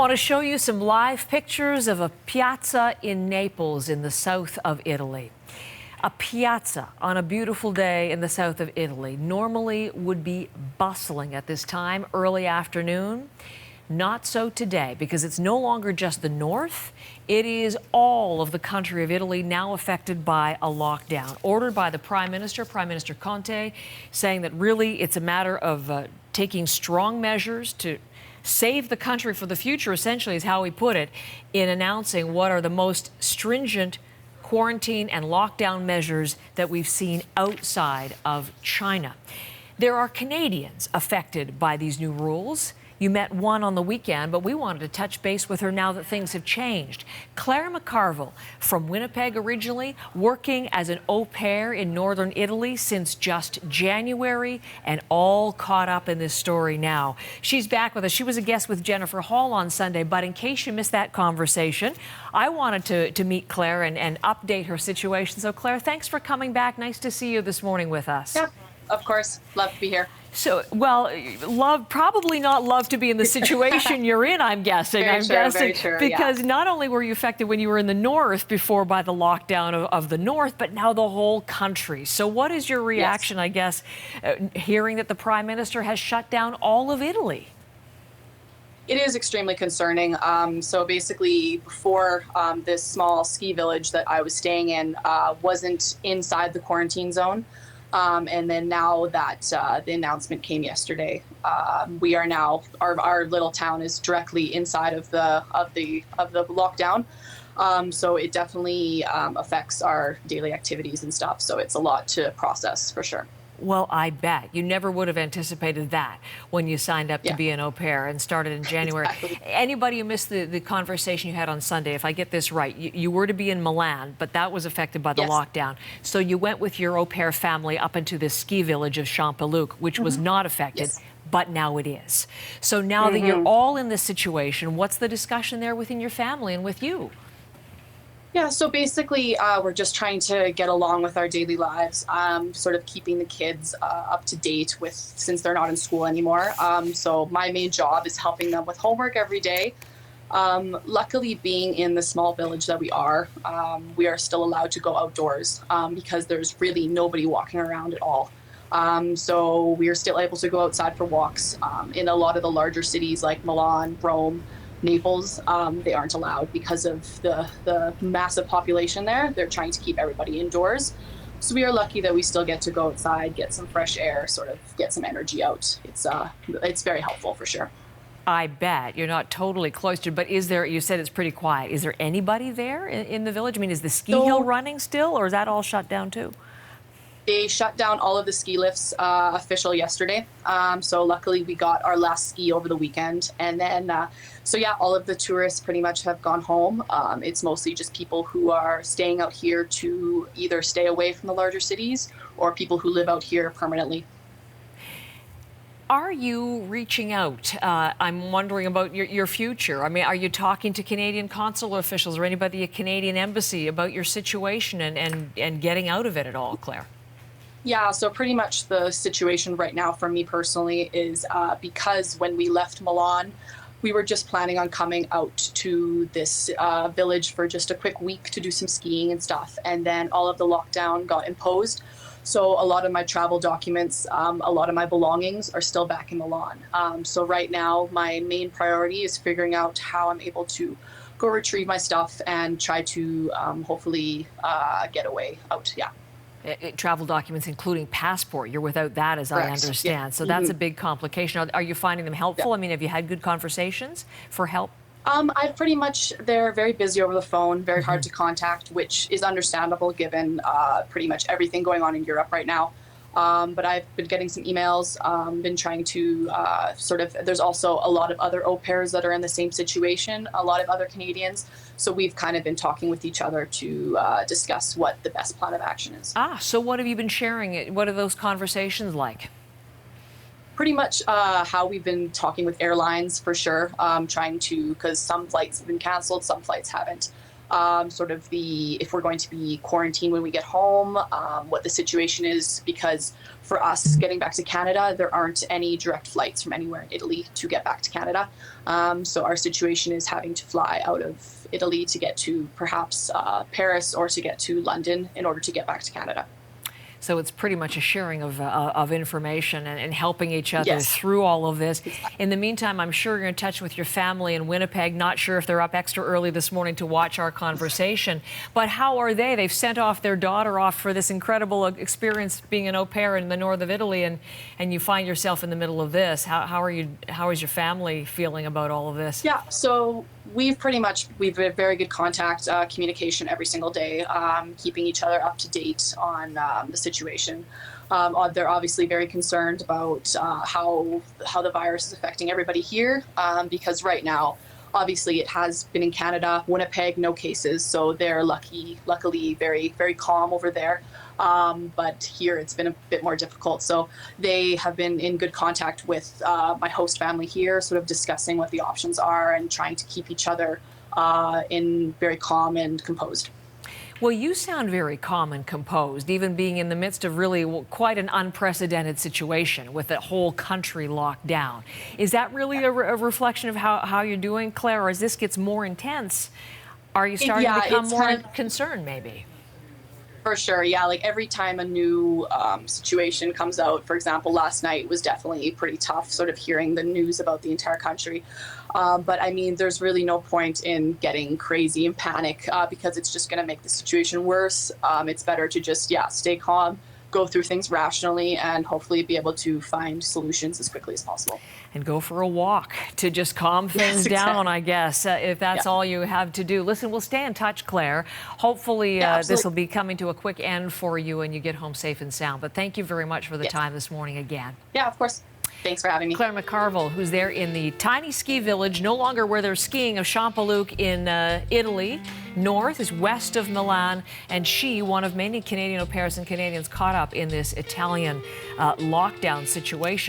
Want to show you some live pictures of a piazza in Naples in the south of Italy. A piazza on a beautiful day in the south of Italy normally would be bustling at this time, early afternoon. Not so today, because it's no longer just the north. It is all of the country of Italy now affected by a lockdown, ordered by the Prime Minister Conte, saying that really it's a matter of taking strong measures to save the country for the future, essentially, is how he put it, in announcing what are the most stringent quarantine and lockdown measures that we've seen outside of China. There are Canadians affected by these new rules. You met one on the weekend, but we wanted to touch base with her now that things have changed. Clare McCarvill from Winnipeg originally, working as an au pair in northern Italy since just January, and all caught up in this story now. She's back with us. She was a guest with Jennifer Hall on Sunday, but in case you missed that conversation, I wanted to meet Clare and update her situation. So Clare, thanks for coming back. Nice to see you this morning with us. Yeah, of course. Love to be here. So, well, probably not love to be in the situation you're in, I'm guessing. Very true, because not only were you affected when you were in the north before by the lockdown of the north, but now the whole country. So what is your reaction, I guess, hearing that the Prime Minister has shut down all of Italy? It is extremely concerning. So basically, before this small ski village that I was staying in wasn't inside the quarantine zone. And then now that the announcement came yesterday, we are now our little town is directly inside of the lockdown. So it definitely affects our daily activities and stuff. So it's a lot to process for sure. Well, I bet. You never would have anticipated that when you signed up to be an au pair and started in January. Exactly. Anybody who missed the conversation you had on Sunday, if I get this right, you were to be in Milan, but that was affected by the lockdown. So you went with your au pair family up into this ski village of Champellouc, which was not affected, but now it is. So now that you're all in this situation, what's the discussion there within your family and with you? Yeah, so basically, we're just trying to get along with our daily lives, sort of keeping the kids up to date with, since they're not in school anymore. So my main job is helping them with homework every day. Luckily, being in the small village that we are still allowed to go outdoors because there's really nobody walking around at all. So we are still able to go outside for walks. In a lot of the larger cities like Milan, Rome, Naples, they aren't allowed because of the massive population there. They're trying to keep everybody indoors. So we are lucky that we still get to go outside, get some fresh air, sort of get some energy out. It's very helpful for sure. I bet. You're not totally cloistered, but is there, you said it's pretty quiet. Is there anybody there in the village? I mean, is the ski hill running still, or is that all shut down too? They shut down all of the ski lifts official yesterday. So luckily we got our last ski over the weekend. And then, so yeah, all of the tourists pretty much have gone home. It's mostly just people who are staying out here to either stay away from the larger cities or people who live out here permanently. Are you reaching out? I'm wondering about your future. I mean, are you talking to Canadian consular officials or anybody at Canadian Embassy about your situation and getting out of it at all, Clare? Yeah, so pretty much the situation right now for me personally is because when we left Milan, we were just planning on coming out to this village for just a quick week to do some skiing and stuff. And then all of the lockdown got imposed. So a lot of my travel documents, a lot of my belongings are still back in Milan. So right now, my main priority is figuring out how I'm able to go retrieve my stuff and try to hopefully get away out. Yeah. Travel documents, including passport. You're without that, as I understand. Yeah. So that's a big complication. Are you finding them helpful? Yeah. I mean, have you had good conversations for help? I've pretty much, they're very busy over the phone, very hard to contact, which is understandable given pretty much everything going on in Europe right now. But I've been getting some emails, been trying to there's also a lot of other au pairs that are in the same situation, a lot of other Canadians. So we've kind of been talking with each other to discuss what the best plan of action is. So what have you been sharing? What are those conversations like? Pretty much how we've been talking with airlines for sure, trying to, because some flights have been canceled, some flights haven't. sort of if we're going to be quarantined when we get home, what the situation is, because for us getting back to Canada, there aren't any direct flights from anywhere in Italy to get back to Canada. So our situation is having to fly out of Italy to get to perhaps Paris or to get to London in order to get back to Canada. So it's pretty much a sharing of information and helping each other Yes. through all of this. In the meantime, I'm sure you're in touch with your family in Winnipeg. Not sure if they're up extra early this morning to watch our conversation. But how are they? They've sent off their daughter off for this incredible experience being an au pair in the north of Italy, and you find yourself in the middle of this. How is your family feeling about all of this? Yeah, so we've had very good contact, communication every single day, keeping each other up to date on the situation. They're obviously very concerned about how the virus is affecting everybody here, because right now, obviously, it has been in Canada, Winnipeg, no cases, so they're luckily very, very calm over there. But here it's been a bit more difficult. So they have been in good contact with my host family here, sort of discussing what the options are and trying to keep each other in very calm and composed. Well, you sound very calm and composed, even being in the midst of really quite an unprecedented situation with the whole country locked down. Is that really a reflection of how you're doing, Claire, or as this gets more intense, are you starting to become more concerned, maybe? For sure, yeah. Like every time a new situation comes out, for example, last night was definitely pretty tough, sort of hearing the news about the entire country. But I mean, there's really no point in getting crazy and panic because it's just going to make the situation worse. It's better to just, stay calm, go through things rationally, and hopefully be able to find solutions as quickly as possible. And go for a walk to just calm things down, I guess, if that's all you have to do. Listen, we'll stay in touch, Claire. Hopefully this will be coming to a quick end for you and you get home safe and sound. But thank you very much for the time this morning again. Yeah, of course. Thanks for having me. Clare McCarvill, who's there in the tiny ski village, no longer where they're skiing, of Champoluc in Italy. North is west of Milan, and she, one of many Canadian au pairs and Canadians caught up in this Italian lockdown situation.